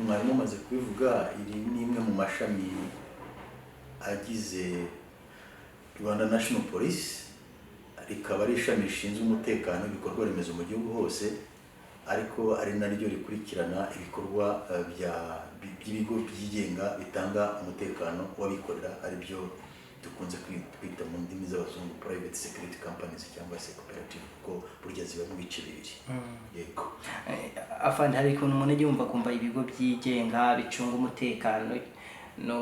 mwarimu maze kubivuga, iri ni imwe mu mashami agize Rwanda National Police, rikaba ari ishami rishinzwe umutekano ibikorwa remezo mu gihugu hose, ariko ari naryo rikurikirana ibikorwa by'ibigo byigenga bitanga umutekano w'abikorera, ari byo dukunze kwita mu ndimi z'abazungu private security companies cyangwa se cooperative, kuko burya ziba mu bice bibiri. Yego afande, hari ukuntu umuntu yumva kumva ibigo byigenga bicunga umutekano no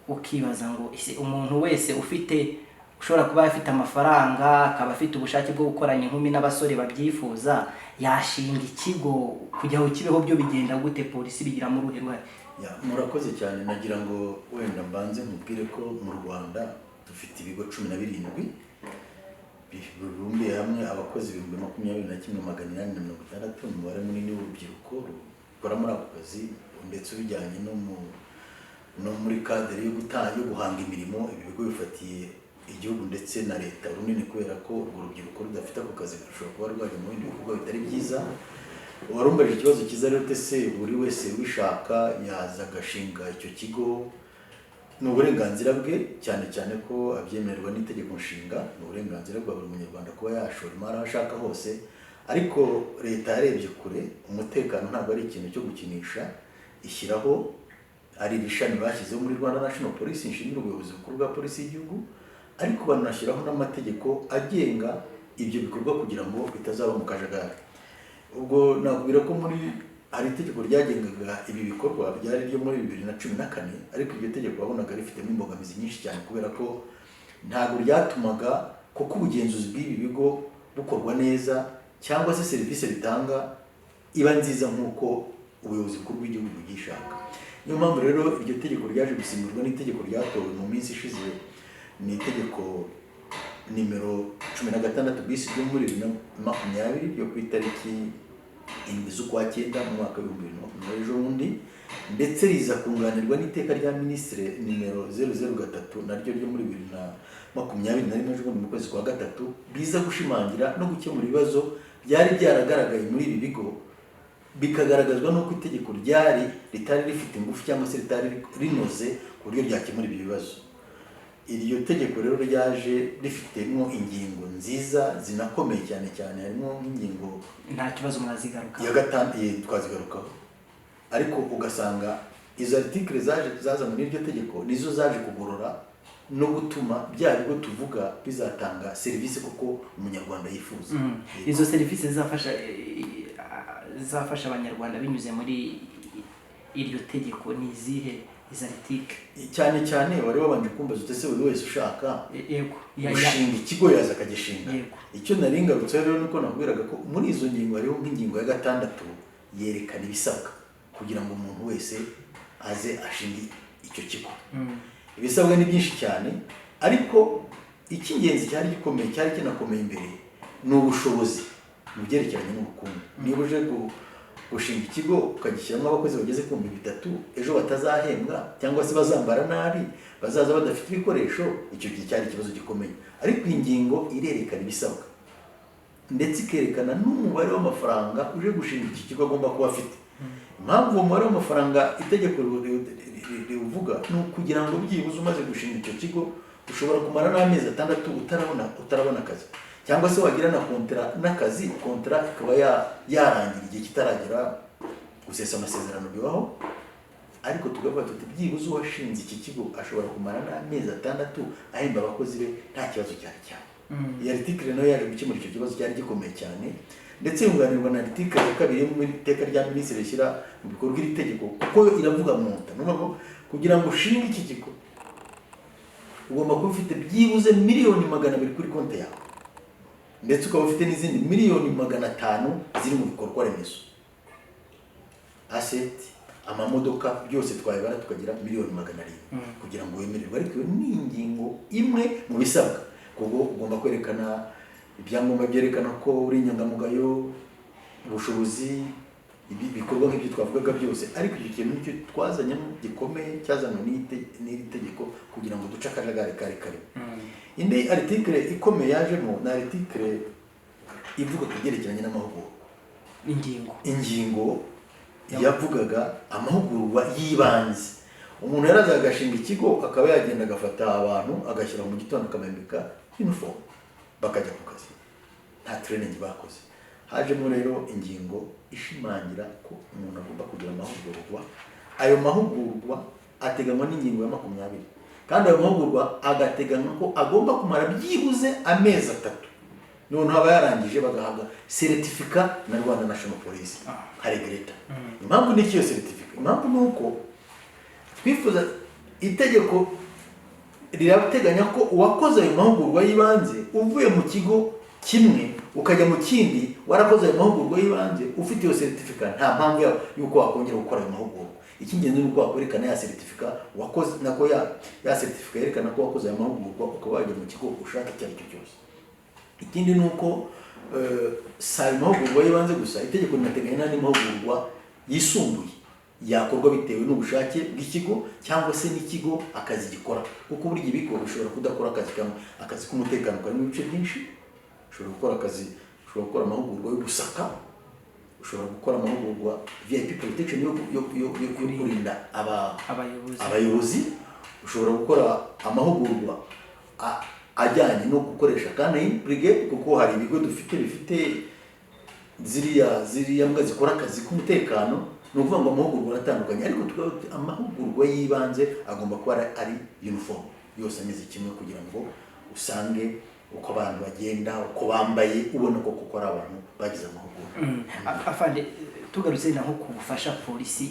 ukibaza ngo ese umuntu wese ushobora kuba afite amafaranga akaba afite ubushake bwo gukoranya inkumi n'abasore babyifuza, yashinga ikigo kugira ngo kibeho, byo bigenda gute? Polisi bigira mu ruhe ruhare? Murakoze cyane. Nagira ngo wenda mbanze mubwire ko mu Rwanda dufite ibigo 17 bibumbiye hamwe abakozi 21,860, umubare munini w'urubyiruko rukora muri ako kazi, ndetse ubijyanye no muri cadre yo guhanga imirimo. Ibi bigo bifatiye igihugu ndetse na leta runini, kubera ko urwo rubyiruko rudafite ako kazi rushobora kuba rwajya mu bindi bikorwa bitari byiza. Warumbaje ikibazo cyiza rero, se buri wese wishaka yaza agashinga icyo kigo, ni uburenganzira bwe, cyane cyane ko abyemererwa n'itegeko nshinga. Ni uburenganzira bwa buri munyarwanda kuba yashora imari aho ashaka hose, ariko leta yarebye kure. Umutekano ntabwo ari ikintu cyo gukinisha, ishyiraho ari ibishami bashyizeho muri Rwanda National Police, inshinzwe ubuyobozi bukuru bwa polisi y'igihugu, ariko banashyiraho n'amategeko agenga ibyo bikorwa kugira ngo bitazaba mu kajagari. Ubwo nakubwira ko hari itegeko ryagengaga ibi bikorwa, ryari ryo muri 2014, ariko iryo tegeko wabonaga rifitemo imbogamizi nyinshi cyane, kubera ko ntabwo ryatumaga kuko ubugenzuzi bw'ibi bigo bukorwa neza, cyangwa se serivisi bitanga iba nziza nk'uko ubuyobozi bukuru bw'igihugu bugishaka. Niyo mpamvu rero iryo tegeko ryaje gusimburwa n'itegeko ryatowe mu minsi ishize, ni itegeko nimero 16 bisi ryo muri 2020 ryo ku itariki 7 z'ukwa 9 mu mwaka wa 2020 ejo bundi, ndetse riza kunganirwa n'iteka rya minisitiri nimero 003 naryo ryo muri 2021 ejo bundi mu kwezi kwa gatatu, biza gushimangira no gukemura ibibazo byari byaragaragaye muri ibi bigo, bikagaragazwa n'uko itegeko ritari rifite ingufu cyangwa se ritari rinoze ku buryo ryakemura ibi bibazo. Iryo tegeko rero ryaje rifitemo ingingo nziza zinakomeye cyane cyane, harimo nk'ingingo nta kibazo mwazigaruka ya gatanu twazigarukaho, ariko ugasanga izo article zaza muri iryo tegeko nizo zaje kugorora no gutuma bya bigo tuvuga bizatanga serivisi kuko umunyarwanda yifuza. Izo serivisi zafasha abanyarwanda binyuze muri iryo tegeko ni izihe? Izartike cyane cyane wari wabanje kumbaza utese buri wese ushaka gushinga ikigo yaza akagishinga. Icyo nari ngarutse rero nuko nakubwiraga ko muri izo ngingo hariho nk'ingingo ya 6 yerekana ibisabwa kugira ngo umuntu wese aze ashinge icyo kigo. Ibisabwa ni byinshi cyane, ariko icy'ingenzi cyari kinakomeye imbere ni ubushobozi mu byerekeranye n'ubukungu. Niba uje gushinga ikigo ukagishyiramo abakozi bageze ku 300, ejo batazahembwa cyangwa se bazambara nabi, bazaza badafite ibikoresho, icyo gihe cyari ikibazo gikomeye. Ariko ingingo irerekana ibisabwa ndetse ikerekana n'umubare w'amafaranga uje gushinga iki kigo agomba kuba afite. Impamvu uwo mubare w'amafaranga itegeko rivuga ni ukugira ngo byibuze umaze gushinga icyo kigo ushobora kumara n'amezi 6 utarabona akazi, cyangwa se wagira na n'akazi, kontra ikaba yarangira igihe kitaragera gusesa amasezerano bibaho. Ariko tugavuga tuti byibuze uwashinze iki kigo ashobora kumara n'amezi 6 ahemba abakozi be nta kibazo cyari cyane. Iyi article nayo yaje gukemura icyo kibazo cyari gikomeye cyane, ndetse yunganirwa na article ya 2 yo mu iteka rya minisitiri rishyira mu bikorwa iri tegeko, kuko iravuga mu nta n'ubwo kugira ngo ushinge iki kigo ugomba kuba ufite byibuze miliyoni 200 kuri konti yawe, ndetse ukaba ufite n'izindi miliyoni 500 ziri mu bikorwa remezo, asset, amamodoka byose twayibara tukagira miliyoni 200 kugira ngo wemererwe. Ariko ni ingingo imwe mu bisabwa, kuko ugomba kwerekana ibyangombwa byerekana ko uri inyangamugayo, ubushobozi, ibi bikorwa nk'ibyo twavugaga byose. Ariko icyo kintu nicyo twazanyemo gikomeye, cyazanwe n'iri tegeko kugira ngo duce akajagari kare. Indi article ikomeye yajemo na article ivuga ku byerekeranye n'amahugurwa. Ingingo yavugaga amahugurwa y'ibanze. Umuntu yaraza agashinga ikigo akaba yagenda agafata abantu agashyira mu gitondo akamambika uniform bakajya ku kazi, nta training bakoze. Hajemo rero ingingo ishimangira ko umuntu agomba kugira amahugurwa. Ayo mahugurwa ateganywa n'ingingo ya 20, kandi ayo mahugurwa agateganywa ko agomba kumara byibuze amezi 3. None haba yarangije bagahabwa certificate na Rwanda National Police hari Greta. Impamvu ni ikiyo certificate? Impamvu ni uko twifuza itegeko rirateganya ko uwakoze ayo mahugurwa y'ibanze uvuye mu kigo kimwe ukajya mu kindi warakoze ayo mahugurwa y'ibanze ufite iyo certificate, nta mpamvu yuko wakongera gukora ayo mahugurwa. Icy'ingenzi ni uko wakwerekana ya certificate wakoze, nako ya certificate yerekana ko wakoze ayo mahugurwa ukaba wajya mu kigo ushaka icyo ari cyo cyose. Ikindi ni uko sa mahugurwa y'ibanze gusa, itegeko rinateganya n'andi mahugurwa yisumbuye yakorwa bitewe n'ubushake bw'ikigo cyangwa se n'ikigo akazi gikora, kuko burya ibigo bishobora kudakora akazi kamwe. Akazi k'umutekano karimo ibice byinshi, ushobora gukora amahugurwa yo gusaka, ushobora gukora amahugurwa VIP protection yo kurinda abayobozi, ushobora gukora amahugurwa ajyanye no gukoresha kandi brigade, kuko hari ibigo bifite ziriya mbwa zikora akazi k'umutekano. Ni ukuvuga ngo amahugurwa atandukanye, ariko amahugurwa y'ibanze agomba kuba ari uniform yose ameze kimwe, kugira ngo usange uko abantu bagenda, uko bambaye, ubona ko kuko ari abantu bagize amahugurwa. Afande, tugarutse nko kubufasha polisi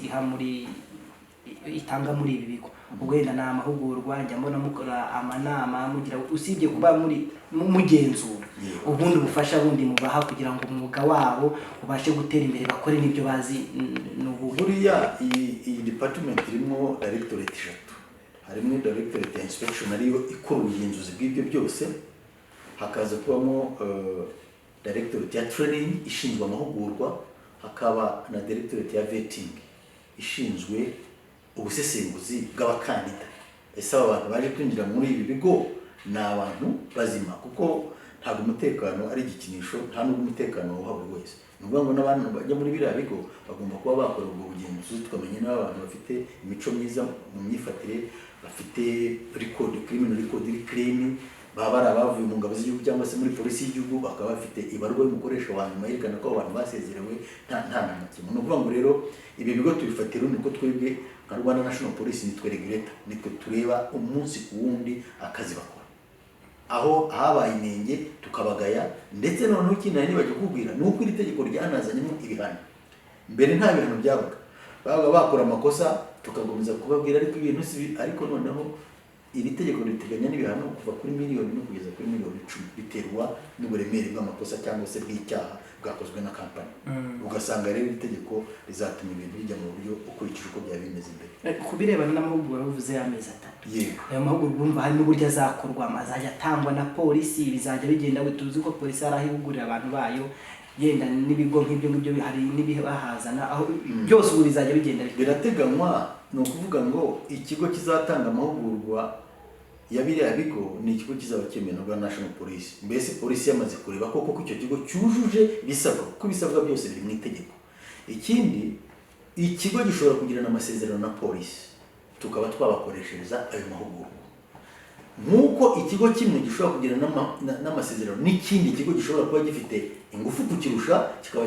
itanga muri ibi bigo, ubwenda na amahugurwa njya mbona mukora amanama mugira usibye kuba muri mugenzura, ubundi bufasha bundi mubaha kugira ngo umwuga wabo ubashe gutera imbere bakore n'ibyo bazi. Buriya iyi department irimo directorate 3, harimo directorate inspection ariyo ikora ubugenzuzi bw'ibyo byose, hakaza kubamo directorate ya training ishinzwe amahugurwa, hakaba na directorate ya vetting ishinzwe ubusesenguzi bw'abakandida. Ese aba bantu baje kwinjira muri ibi bigo ni abantu bazima, kuko ntabwo umutekano ari igikinisho, nta n'ubwo umutekano uha buri wese. Ni ukuvuga ngo n'abantu bajya muri biriya bigo bagomba kuba bakora ubwo bugenzuzi, tukamenya n'abantu bafite imico myiza mu myifatire, bafite criminal record iri clean, baba ari abavuye mu ngabo z'igihugu cyangwa se muri polisi y'igihugu, bakaba bafite ibarwa y'umukoresha wa nyuma yerekana ko abantu basezerewe nta na kimwe. Ni ukuvuga ngo rero ibi bigo tubifatira niko twebwe nka Rwanda National Police nitwe regulator, nitwe tureba umunsi ku wundi akazi bakora, aho habaye inenge tukabagaya. Ndetse noneho ikindi nibajya kubwira ni uko iri tegeko ryanazanyemo ibihano. Mbere nta bihano babaga bakora amakosa tukagomeza kubabwira ariko ibintu si, ariko noneho iri tegeko riteganya n'ibihano kuva kuri miliyoni no kugeza kuri miliyoni 10, biterwa n'uburemere bw'amakosa cyangwa se bw'icyaha bwakozwe na kampani. Ugasanga rero iri tegeko rizatuma ibintu bijya mu buryo ukurikije uko byaba bimeze imbere. Kubirebana n'amahugurwa bavuze y'amezi 3, yego ayo mahugurwa bumva hari n'uburyo azakorwa, azajya atangwa na polisi, bizajya bigenda tuzi ko polisi arahigurira abantu bayo, yenda n'ibigo nk'ibyo ngibyo hari n'ibihazana, aho byose ubu bizajya bigenda birateganywa. Ni ukuvuga ngo ikigo kizatanga amahugurwa ya biriya bigo ni ikigo kizaba cyemewe na National Police. Mbese polisi yamaze kureba koko icyo kigo cyujuje bisabwa, kuko bisabwa byose biri mu itegeko. Ikindi, ikigo gishobora kugirana amasezerano na polisi, tukaba twabakoreshereza ayo mahugurwa. Nk'uko ikigo kimwe gishobora kugirana n'amasezerano n'ikindi kigo gishobora kuba gifite ingufu kukirusha, kikaba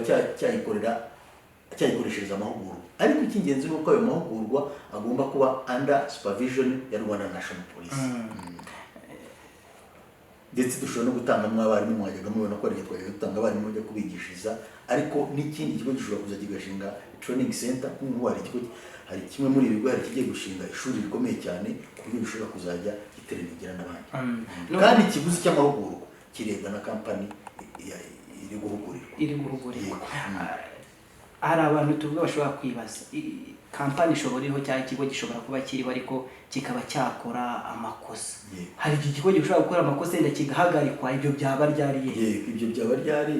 cyayikoreshereza amahugurwa. Ariko icy'ingenzi ni uko ayo mahugurwa agomba kuba under supervision ya Rwanda National Police. Ndetse dushobora no gutangamo abarimu, mwajyaga mubona ko ari twajya gutanga abarimu bajya kubigishiriza, ariko n'ikindi kigo gishobora kuza kigashinga training center. Nk'ubu hari kimwe muri ibigo hari kigiye gushinga ishuri rikomeye cyane ku buryo bishobora kuzajya giteranira n'abandi. Kandi ikiguzi cy'amahugurwa kirebwa na kampani iri guhugurirwa. Hari abantu tuvuga bashobora kwibaza, kampani ishobora iriho cyangwa ikigo gishobora kuba kiriho ariko kikaba cyakora amakosa. Hari iki kigo gishobora gukora amakosa yenda kigahagarikwa, ibyo byaba ryari? Ibyo byaba ryari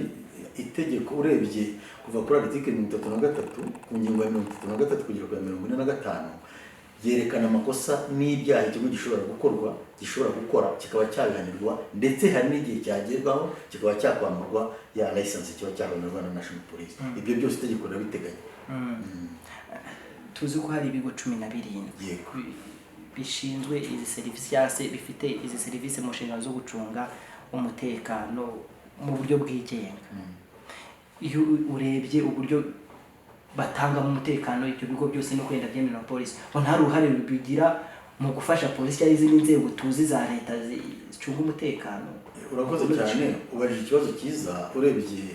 itegeko urebye kuva kuri article 33 ku ngingo ya 33 kugera ku 45 yerekana amakosa n'ibyaha ikigo gishobora gukora kikaba cyabihanirwa, ndetse hari n'igihe cyagerwaho kikaba cyakwamurwa ya license kiba cyahawe na Rwanda National Police. Ibyo byose itegeko rirabiteganya. tuzi ko hari ibigo 17 yego bishinzwe izi serivisi cyase bifite izi serivisi mu nshingano zo gucunga umutekano mu buryo bwigenga. Iyo urebye uburyo batanga mu mutekano ibyo bigo byose no kwenda byemerera polisi, nta ruhare bigira mu gufasha polisi cyangwa izindi nzego tuzi za leta zicunga umutekano. Urakoze cyane, ubajije ikibazo cyiza. Urebye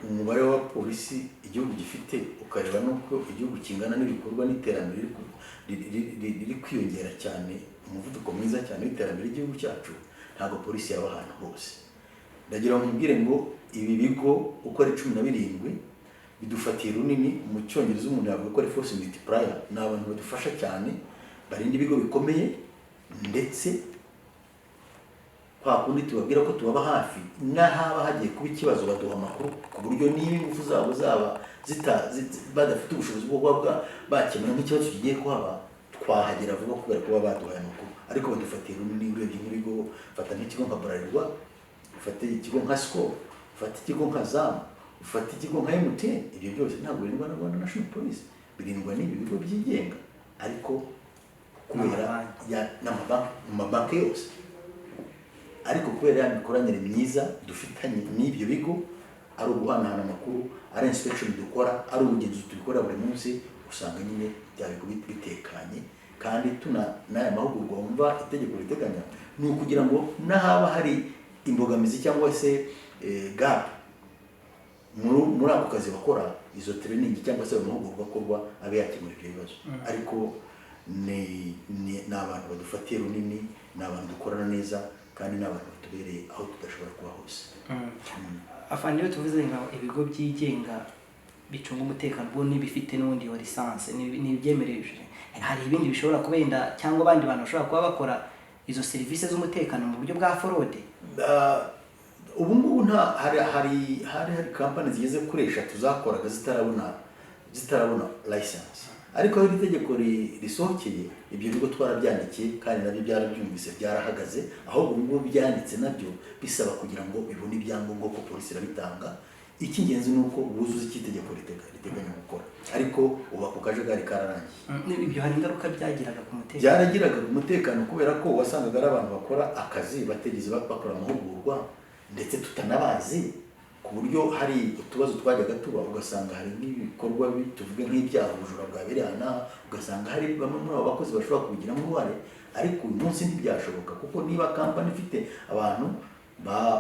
umubare wa polisi igihugu gifite ukareba nuko igihugu kingana n'ibikorwa n'iterambere riri kwiyongera cyane, umuvuduko mwiza cyane w'iterambere ry'igihugu cyacu, ntabwo polisi yaba ahantu hose. Ndagira ngo mbwire ngo ibi bigo uko ari 17 bidufatiye runini. Mu cyongereza umuntu yavuga ko ari force multiplier. Ni abantu badufasha cyane, barinda ibigo bikomeye, ndetse kwa kundi tubabwira ko tubaba hafi, n'ahaba hagiye kuba ikibazo baduha amakuru, ku buryo niba ingufu zabo zaba badafite ubushobozi bwo kuba bakemura nk'ikibazo kigiye kuhaba, twahagera vuba kubera kuba baduhaye amakuru. Ariko badufatiye runini. Urebye nk'ibigo, fata nk'ikigo nka Bralirwa, ufate ikigo nka SCO, ufate ikigo nka ZAM, ufate ikigo nka MTN, ibyo byose ntabwo birindwa na Rwanda National Police, birindwa n'ibi bigo byigenga, ariko kubera n'amabanki yose, ariko kubera ya mikoranire myiza dufitanye n'ibyo bigo, ari uguhanahana amakuru, ari inspection dukora, ari ubugenzuzi tubikora buri munsi, usanga nyine bya bigo bitekanye. Kandi n'aya mahugurwa wumva itegeko riteganya ni ukugira ngo n'ahaba hari imbogamizi cyangwa se gap muri ako kazi bakora, izo training cyangwa se amahugurwa akorwa abe yakemura ibyo bibazo. Ariko ni abantu badufatiye runini, ni abantu dukorana neza, kandi ni abantu batubereye aho tudashobora kuba hose. Afande, iyo tuvuze ngo ibigo byigenga bicunga umutekano bo nibifite n'undi wa lisanse ni byemereje, hari ibindi bishobora kubenda cyangwa abandi bantu bashobora kuba bakora izo serivisi z'umutekano mu buryo bwa forode? Ubu ngubu hari company zigeze kuri 3 zakoraga zitarabona license, ariko aho itegeko risohokeye ibyo bigo twarabyandikiye, kandi nabyo byarabyumvise byarahagaze. Ahubwo ubu ngubu byanditse nabyo bisaba kugira ngo bibone ibyangombwa ko polisi irabitanga. Icy'ingenzi ni uko buzuza itegeko riteganya gukora, ariko ubu ako kajagari kararangiye. Ibyo hari ingaruka byagiraga ku mutekano? Byaragiraga ku mutekano, kubera ko wasangaga ari abantu bakora akazi bategeze bakora amahugurwa, ndetse tutanabazi, ku buryo hari utubazo twajyaga tuba, ugasanga hari n'ibikorwa tuvuge nk'ibyaha, ubujura bwabereye aha, ugasanga hari bamwe muri abo bakozi bashobora kubigiramo uruhare. Ariko uyu munsi ntibyashoboka, kuko niba kampani ifite abantu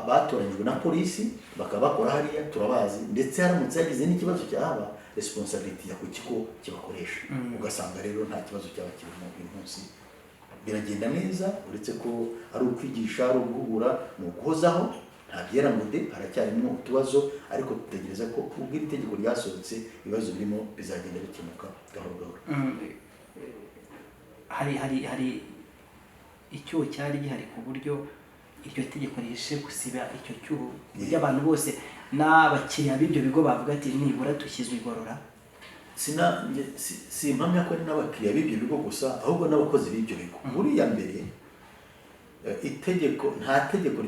batoranyijwe na polisi bakaba bakora hariya, turabazi, ndetse haramutse yagize n'ikibazo cyahaba, responsibility ya ku kigo kibakoresha. Ugasanga rero nta kibazo cyaba kirimo. Uyu munsi biragenda neza, uretse ko ari ukwigisha, ari uguhugura, ni uguhozaho, nta byera ngo de, haracyarimo utubazo, ariko dutegereza ko ubwo iri tegeko ryasohotse ibibazo birimo bizagenda bikemuka gahoro gahoro. Hari icyuho cyari gihari ku buryo iryo tegeko rishe gusiba icyo cyuho, buryo abantu bose n'abakiriya b'ibyo bigo bavuga ati nibura dushyizwe igorora. Si impamya ko ari n'abakiriya b'ibyo bigo gusa, ahubwo n'abakozi b'ibyo bigo. Buriya mbere nta tegeko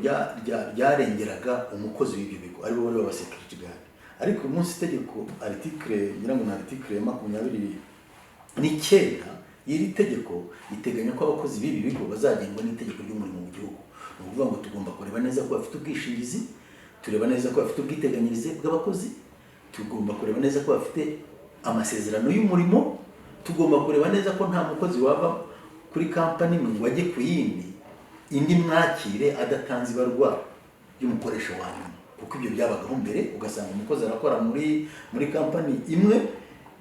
ryarengeraga umukozi w'ibyo bigo, ari bo bari baba security guard. Ariko uyu munsi itegeko article ngira ngo na article 29 y'iri tegeko iteganya ko abakozi b'ibi bigo bazagengwa n'itegeko ry'umurimo mu gihugu. Ni ukuvuga ngo tugomba kureba neza ko bafite ubwishingizi, tureba neza ko bafite ubwiteganyirize bw'abakozi, tugomba kureba neza ko bafite amasezerano y'umurimo, tugomba kureba neza ko nta mukozi wava kuri kampani ngo wajye ku indi mwakire adatanze ibarwa y'umukoresha wa nyuma, kuko ibyo byabagaho mbere. Ugasanga umukozi arakora muri kampani imwe,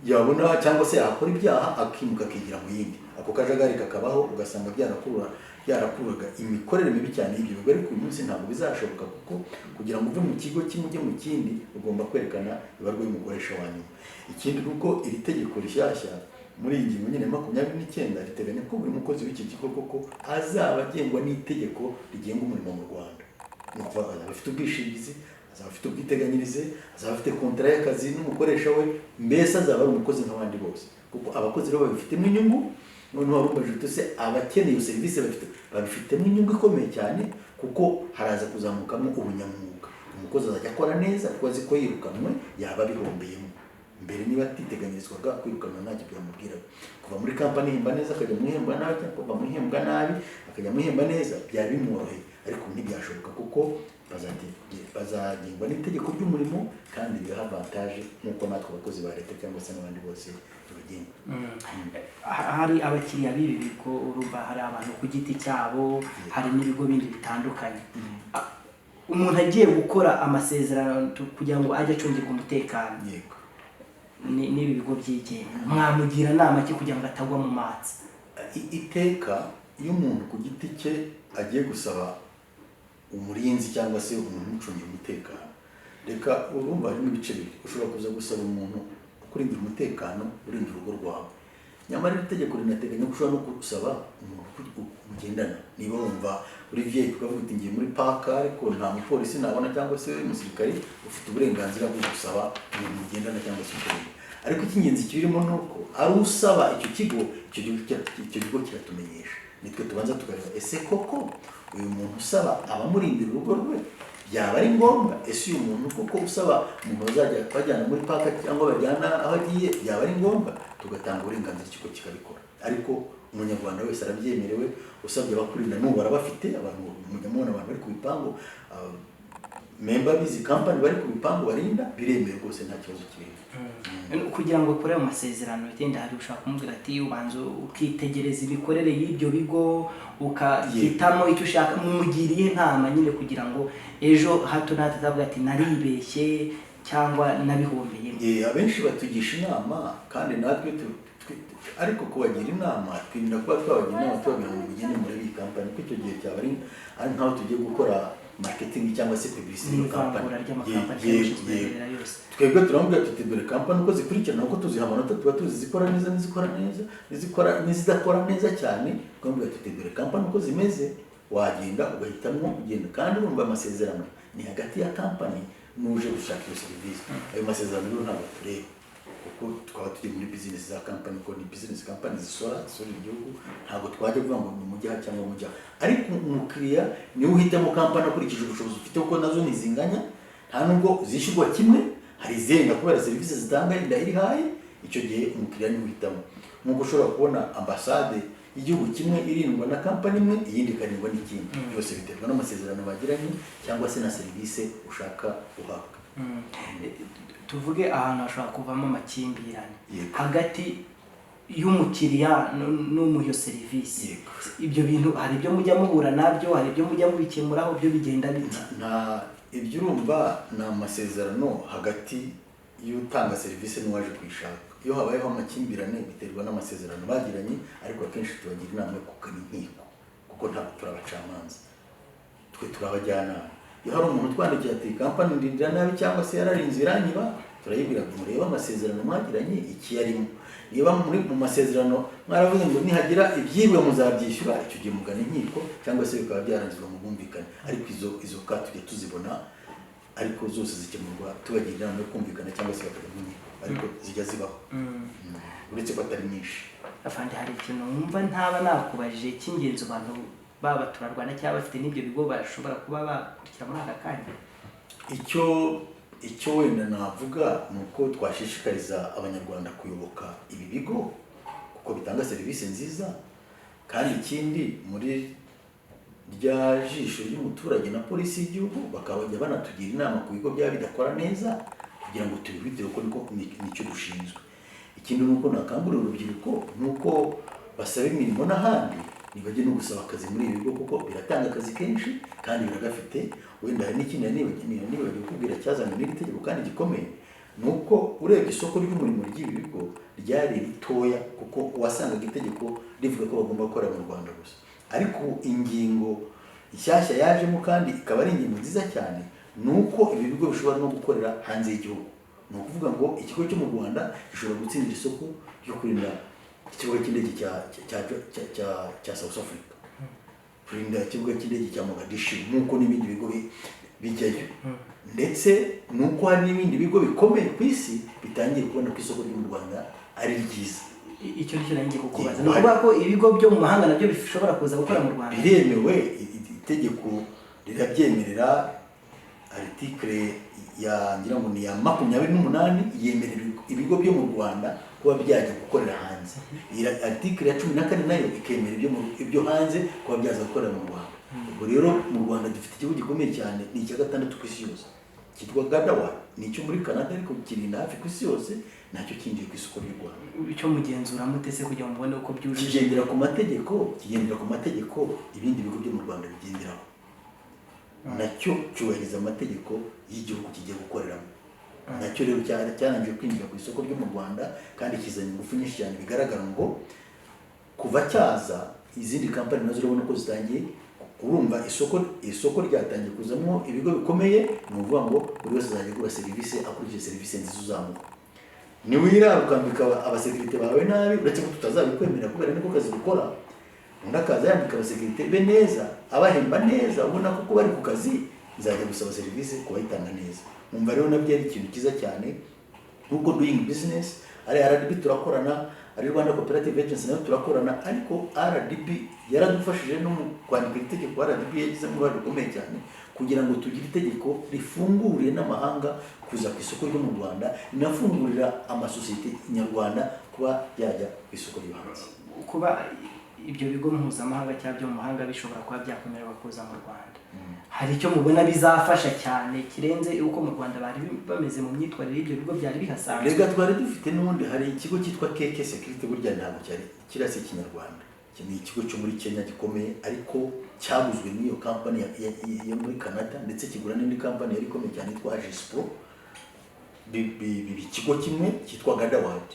yabona cyangwa se yakora ibyaha akimuka akigira mu yindi, ako kajagari kakabaho, ugasanga byarakururaga imikorere mibi cyane y'ibyo bigo. Ariko uyu munsi ntabwo bizashoboka, kuko kugira ngo uve mu kigo kimwe ujye mu kindi ugomba kwerekana ibarwa y'umukoresha wa nyuma. Ikindi nuko iri tegeko rishyashya muri iyi ngingo nyine 29 riteganya ko buri mukozi w'iki kigo koko azaba agengwa n'itegeko rigenga umurimo mu Rwanda. Ni ukuvuga azaba afite ubwishingizi, azaba afite ubwiteganyirize, azaba afite kontra y'akazi n'umukoresha we, mbese azaba ari umukozi nk'abandi bose, kuko abakozi rero babifitemo inyungu. Noneho warumbaje utose abakeneye serivisi babifitemo inyungu ikomeye cyane, kuko haraza kuzamukamo ubunyamwuga. Umukozi azajya akora neza kuko azi ko yirukanwe yaba bihombeyemo, mbere niba atiteganyirizwaga kwirukanwa ntacyo byamubwira. Kuva muri kampani ihemba neza akajya muhemba nabi, cyangwa kuva muhemba nabi akajya muhemba neza, byari bimworoheye, ariko ntibyashoboka kuko bazagengwa n'itegeko ry'umurimo kandi biha avantage nk'uko natwe abakozi ba leta cyangwa se n'abandi bose tubagenga. Hari abakiriya b'ibi bigo, urumva hari abantu ku giti cyabo, hari n'ibigo bindi bitandukanye. Umuntu agiye gukora amasezerano kugira ngo ajye acungirwa umutekano n'ibi bigo byigenga, mwamugira inama ki kugira ngo atagwa mu matsi? Iteka iyo umuntu ku giti cye agiye gusaba umurinzi cyangwa se umuntu umucungira umutekano, reka urumva harimo ibice bibiri. Ushobora kuza gusaba umuntu kurindira umutekano, urindira urugo rwawe, nyamara iri tegeko rinateganya ko ushobora no gusaba umuntu mugendana. Niba wumva uri vieille ukavuga uti ngiye muri park ariko nta mupolisi nabona cyangwa se umusirikare, ufite uburenganzira bwo gusaba umuntu mugendana cyangwa se ukureba. Ariko icy'ingenzi kirimo nuko ari usaba icyo kigo, icyo kigo kiratumenyesha, nitwe tubanza tukareba ese koko uyu muntu usaba abamurindira urugo rwe byaba ari ngombwa, ese uyu muntu koko usaba umuntu bazajya bajyana muri park cyangwa bajyana aho agiye byaba ari ngombwa, tugatanga uburenganzira ikigo kikabikora. Ariko umunyarwanda wese arabyemerewe, usabye abakurinda n'ubu barabafite, abantu mujya mubona abantu bari ku bipangu, member bizi company bari ku bipangu barinda, biremewe rwose nta kibazo kirimo. Kugira ngo ukore mu masezerano bitenda hari ushaka kumubwira ati ubanza ukitegereza imikorere y'ibyo bigo, ukahitamo icyo ushaka, mumugiriye inama nyine kugira ngo ejo hato natazavuga ati naribeshye cyangwa nabihombeyemo. Abenshi batugisha inama kandi natwe ariko kubagira inama twirinda kuba twabagira inama tubabwira ngo mugende muri iyi company, kuko icyo gihe cyaba ari nkaho tugiye gukora marketing cyangwa se publicity ya company. Twebwe turamubwira tuti dore company uko zikurikirana, uko tuziha amanota, tuba tuzi zikora neza n'izidakora neza cyane. Twamubwira tuti dore company uko zimeze, wagenda ugahitamo kugenda, kandi urumva amasezerano ni hagati ya company n'uje gushaka iyo serivisi. Ayo masezerano rero ntabwo tureba kuko twaba turi muri business za company, ko ni business company zisora igihugu, ntabwo twajya kuvuga ngo ni mujya cyangwa mujya. Ariko umukiriya niwe uhitamo company akurikije ubushobozi ufite, kuko nazo ntizinganya, nta nubwo zishyurwa kimwe, hari izenga kubera serivisi zitanga inda iri hayi. Icyo gihe umukiriya niwe uhitamo, nk'uko ushobora kubona ambasade igihugu kimwe irindwa na company imwe, iyindi ikarindwa n'ikindi. Byose biterwa n'amasezerano bagiranye cyangwa se na serivisi ushaka guhabwa. Tuvuge ahantu hashobora kuvamo amakimbirane hagati y'umukiriya n'umuyo serivisi. Ibyo bintu hari ibyo mujya muhura nabyo, hari ibyo mujya mubikemuraho, byo bigenda bite? Ibyo urumva ni amasezerano hagati y'utanga serivisi n'uwaje kuyishaka. Iyo habayeho amakimbirane biterwa n'amasezerano bagiranye, ariko akenshi tubagira inama yo kugana inkiko kuko ntabwo turabacamanza, twe turabajyanama. Iyo hari umuntu utwandikiye ati company ndindira nabi cyangwa se yararinze iranyiba, turayibwira ngo murebe amasezerano mwagiranye iki yarimo. Niba mu masezerano mwaravuze ngo nihagira ibyibwe muzabyishyura, icyo gihe mugana inkiko cyangwa se bikaba byarangizwa mu bwumvikane. Ariko izo ka tujya tuzibona, ariko zose zikemurwa tubagira inama yo kumvikana cyangwa se bakajya mu nkiko, ariko zijya zibaho uretse ko atari nyinshi. Afande, hari ikintu wumva ntaba nakubajije cy'ingenzi abantu baba turarwana cyangwa bafite n'ibyo bigo bashobora kuba bakurikira muri aka kanya? Icyo wenda navuga ni uko twashishikariza abanyarwanda kuyoboka ibi bigo kuko bitanga serivisi nziza, kandi ikindi muri rya jisho ry'umuturage na polisi y'igihugu bakabajya banatugira inama ku bigo byaba bidakora neza kugira ngo tubihitire uko nicyo dushinzwe. Ikindi nuko nakangurira urubyiruko nuko basaba imirimo n'ahandi, nibajye no gusaba akazi muri ibi bigo kuko biratanga akazi kenshi kandi biragafite. Wenda hari n'ikindi nibagiwe kubwira cyazanye n'iri tegeko kandi gikomeye, nuko urebye isoko ry'umurimo ry'ibi bigo ryari ritoya kuko wasangaga itegeko rivuga ko bagomba gukora mu Rwanda gusa. Ariko ingingo ishyashya yajemo kandi ikaba ari ingingo nziza cyane, nuko ibi bigo bishobora no gukorera hanze y'igihugu. Ni ukuvuga ngo ikigo cyo mu Rwanda gishobora gutsindira isoko ryo kurinda ikibuga cy'indege cya South Africa, kurinda ikibuga cy'indege cya Mogadishu, nuko n'ibindi bigo bijyayo. Ndetse nuko hari n'ibindi bigo bikomeye ku isi bitangiye kubona ko isoko ryo mu Rwanda ari ryiza. Icyo cyo nanjye kukubaza, ni ukuvuga ko ibigo byo mu mahanga nabyo bishobora kuza gukora mu Rwanda? Biremewe, itegeko rirabyemerera, article ya ngira ngo ni ya 28 yemerera ibigo byo mu Rwanda kuba byajya gukorera hanze. Iyi article ya 14 nayo ikemera ibyo hanze kuba byaza gukorera mu Rwanda. Ubwo rero mu Rwanda dufite ikigo gikomeye cyane, ni icya gatandatu ku isi yose, kitwa Gadawa, ni cyo muri Canada ariko kirinda hafi ku isi yose, nacyo kinjiye ku isoko ry'u Rwanda. Icyo mugenzura mutese kugira ngo mubone uko byujuje? Kigendera ku mategeko, ibindi bigo byo mu Rwanda bigenderaho. Nacyo cyubahiriza amategeko y'igihugu kigiye gukoreramo. Nacyo rero cyananje kwinjira ku isoko ryo mu Rwanda, kandi kizanye ingufu nyinshi cyane, bigaragara ngo kuva cyaza izindi kampani nazo urabona ko zitangiye urumva isoko ryatangiye kuzamo ibigo bikomeye, ni ukuvuga ngo buri wese azajya gura serivisi akurikije serivisi nziza uzamuka. Ni wira ukambika abasekirite bawe nabi, uretse ko tutazabikwemerera kubera niko kazi gukora, undi akaza yambika abasekirite be neza, abahemba neza, ubona ko bari ku kazi, nzajya gusaba serivisi kubayitanga neza. Numva rero nabyo ari ikintu cyiza cyane, nkuko doing business ari RDB turakorana, ari Rwanda Cooperative Agency nayo turakorana, ariko RDB yaradufashije no mu kwandika itegeko. RDB yagize mu rwanda rukomeye cyane kugira ngo tugire itegeko rifunguriye n'amahanga kuza ku isoko ryo mu Rwanda, inafungurira amasosiyete nyarwanda kuba yajya ku isoko ryo hanze. Kuba ibyo bigo mpuzamahanga cyangwa byo mu mahanga bishobora kuba byakomererwa kuza mu Rwanda, hari icyo mubona bizafasha cyane kirenze uko mu Rwanda bari bameze mu myitwarire y'ibyo bigo byari bihasanzwe? Rega twari dufite n'ubundi, hari ikigo cyitwa KK Security, burya ntabwo cyari kirasi Kinyarwanda, ni ikigo cyo muri Kenya gikomeye, ariko cyaguzwe n'iyo company yo muri Canada, ndetse kigura n'indi company yari ikomeye cyane yitwa Agispo. Ikigo kimwe cyitwa Gadaward,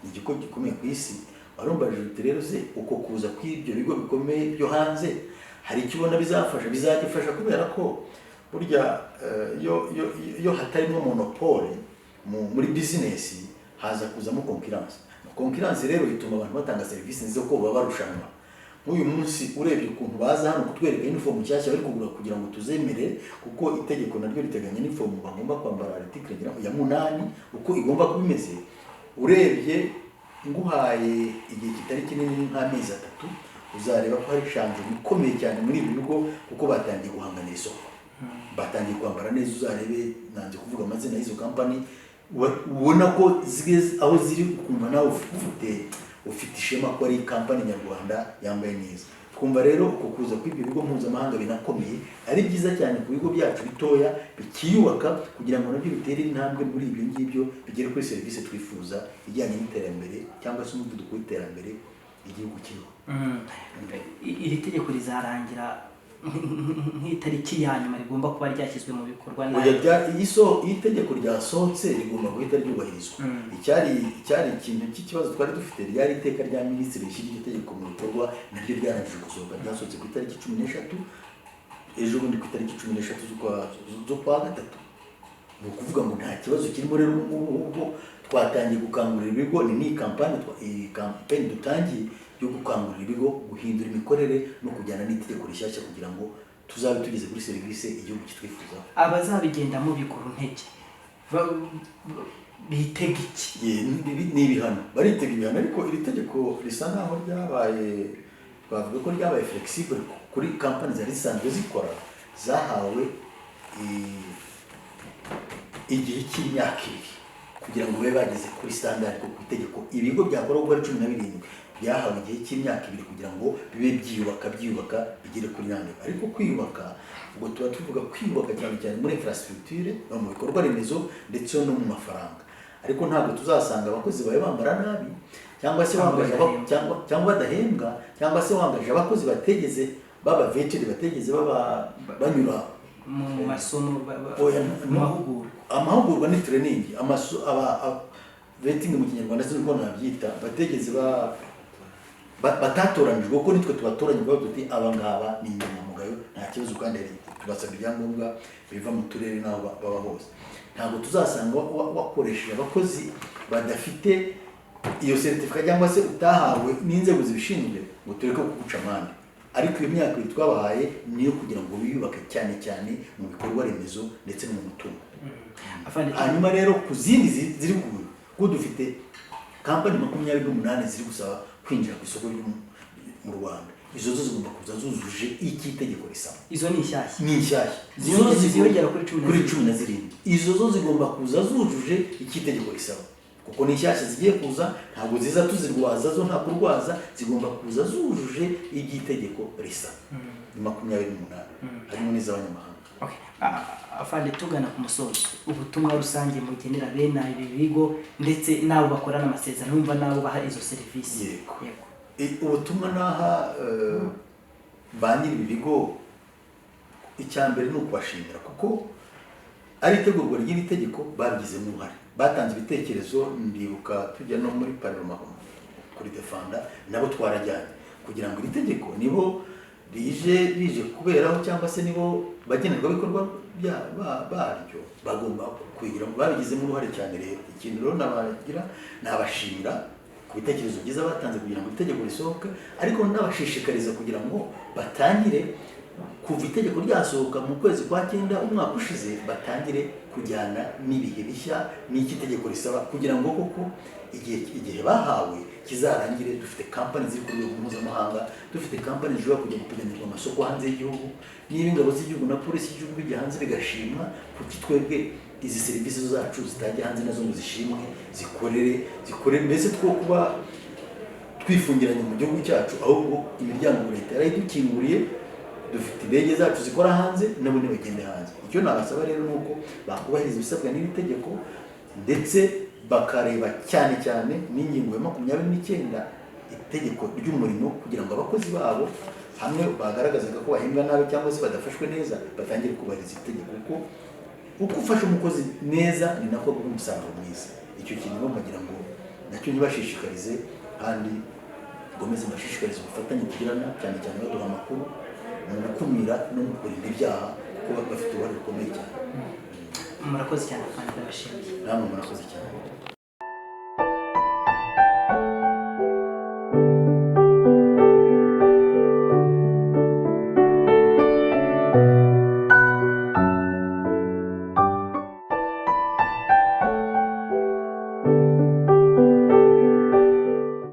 ni ikigo gikomeye ku isi. Barumbaje rero se uko kuza kw'ibyo bigo bikomeye byo hanze hari icyo ubona bizagifasha, kubera ko burya yo hatarimo monopole muri business haza kuzamo concurrence rero ituma abantu batanga serivisi nziza ko baba barushanwa. Nk'uyu munsi urebye ukuntu baza hano kutwereka uniform nshyashya bari kugura kugira ngo tuzemere, kuko itegeko naryo riteganya uniform bagomba kwambara article ya 8 uko igomba kuba imeze. Urebye nguhaye igihe kitari kinini nk'amezi 3 uzareba ko hari shanje ikomeye cyane muri ibi bigo, kuko batangiye guhanganira isoko, batangiye kwambara neza. Uzarebe nanze kuvuga amazina y'izo company, ubona ko zigeze aho ziri, ukumva nawe ufite ishema ko ari company nyarwanda yambaye neza. Twumva rero uko kuza kw'ibyo bigo mpuzamahanga binakomeye ari byiza cyane ku bigo byacu bitoya bikiyubaka, kugira ngo nabyo bitere intambwe muri ibyo ngibyo, bigere kuri serivisi twifuza ijyanye n'iterambere cyangwa se umuvuduko w'iterambere igihugu kiriho. Iri tegeko rizarangira nk'itariki ya nyuma rigomba kuba ryashyizwe mu bikorwa iyi tegeko ryasohotse rigomba guhita ryubahirizwa. Icyari ikintu cy'ikibazo twari dufite, ryari iteka rya minisitiri rishyira itegeko mu bikorwa, naryo ryarangije gusohoka, ryasohotse ku itariki 13, ejo bundi ku itariki 13 z'ukwa gatatu. Ni ukuvuga ngo nta kibazo kirimo rero. Ubwo twatangiye gukangurira ibigo, ni kampani dutangiye yo gukangurira ibigo guhindura imikorere no kujyana n'itegeko rishyashya, kugira ngo tuzabe tugeze kuri serivisi igihugu kitwifuza. Abazabigendamo bikuru ntege bitega iki? Ni ibihano, baritega ibihano, ariko iri tegeko risa naho ryabaye, twavuga ko ryabaye flexible kuri kampani zari zisanzwe zikora, zahawe igihe cy'imyaka 2 kugira ngo babe bageze kuri standard ku itegeko. Ibigo byakora ubwo ari 17 byahawe igihe cy'imyaka 2 kugira ngo bibe byiyubaka bigere kuri nande. Ariko kwiyubaka, ubwo tuba tuvuga kwiyubaka cyane muri infrastructure no mu bikorwa remezo ndetse no mu mafaranga. Ariko ntabwo tuzasanga abakozi bawe bambara nabi, cyangwa se wangaje cyangwa badahembwa, cyangwa se wangaje abakozi bategeze baba vetted, bategeze baba banyura mu masomo amahugurwa ni training, vetting mu Kinyarwanda sinko nabyita, bategeze batatoranijwe, kuko nitwe tubatoranyirwa tuti abangaba ni inyangamugayo nta kibazo, kandi tubasaba ibyangombwa biva mu turere naho baba hose. Ntabwo tuzasanga wakoresheje abakozi badafite iyo certificate cyangwa se utahawe n'inzego zibishinzwe ngo tureke kuguca amande. Ariko iyo myaka twabahaye niyo kugira ngo biyubake cyane mu bikorwa remezo ndetse no mu mutungo. Hanyuma rero ku zindi ziri kuko dufite kampani 28 ziri gusaba kwinjira ku isoko mu Rwanda. izo zo zigomba kuza zujuje iki itegeko risaba. izo ni inshyashya, ni inshyashya ziyongera kuri cumi na zirindwi. Izo zo zigomba kuza zujuje iki itegeko risaba, kuko ni inshyashya zigiye kuza, ntabwo ziza tuzirwaza, zo nta kurwaza, zigomba kuza zujuje iby'itegeko risaba. Ni 28 harimo n'iz'abanyamahanga. Okay. Afande, tugana ku musozo, ubutumwa rusange mugenera bene ibi bigo ndetse n'abo bakorana amasezerano, numva n'abo baha izo serivisi. Yego. Ubutumwa naha ba nyiri ibi bigo, icya mbere ni ukubashimira kuko ari itegurwa ry'iri tegeko babigizemo uruhare, batanze ibitekerezo. Ndibuka tujya no muri parlement kuri defanda nabo twarajyanye kugira ngo iri tegeko nibo rije kuberaho cyangwa se nibo bagenerwabikorwa baryo bagomba kugira ngo babigizemo uruhare cyane. Rero ikintu rero nabagira nabashimira ku bitekerezo byiza batanze kugira ngo itegeko risohoke, ariko nabashishikariza kugira ngo batangire kuva itegeko ryasohoka mu kwezi kwa 9 umwaka ushize, batangire kujyana n'ibihe bishya n'iki itegeko risaba, kugira ngo koko igihe bahawe kizarangire dufite kampani ziri ku rwego mpuzamahanga, dufite kampani zishobora kujya gupiganirwa amasoko hanze y'igihugu, niba ingabo z'igihugu na polisi y'igihugu bijya hanze bigashimwa, kuki twebwe izi serivisi zacu zitajya hanze nazo ngo zishimwe, zikorere mbese two kuba twifungiranye mu gihugu cyacu, ahubwo imiryango leta yarayidukinguriye, dufite indege zacu zikora hanze, nabo ntibagende hanze. Icyo nabasaba rero ni uko bakubahiriza ibisabwa n'iri tegeko, ndetse bakareba cyane cyane n'ingingo ya 29 itegeko ry'umurimo, kugira ngo abakozi babo hamwe bagaragazaga ko bahembwa nabi cyangwa se badafashwe neza, batangire kubahiriza itegeko, kuko uko ufasha umukozi neza ni nako aguha umusaruro mwiza. Icyo kintu bagira ngo nacyo ntibashishikarize, kandi gomeze bashishikarize ubufatanye kugirana, cyane cyane baduha amakuru mu gukumira no mu kurinda ibyaha, kuko bafite uruhare rukomeye cyane. Murakoze cyane kandi ndabashimiye. Namwe murakoze cyane.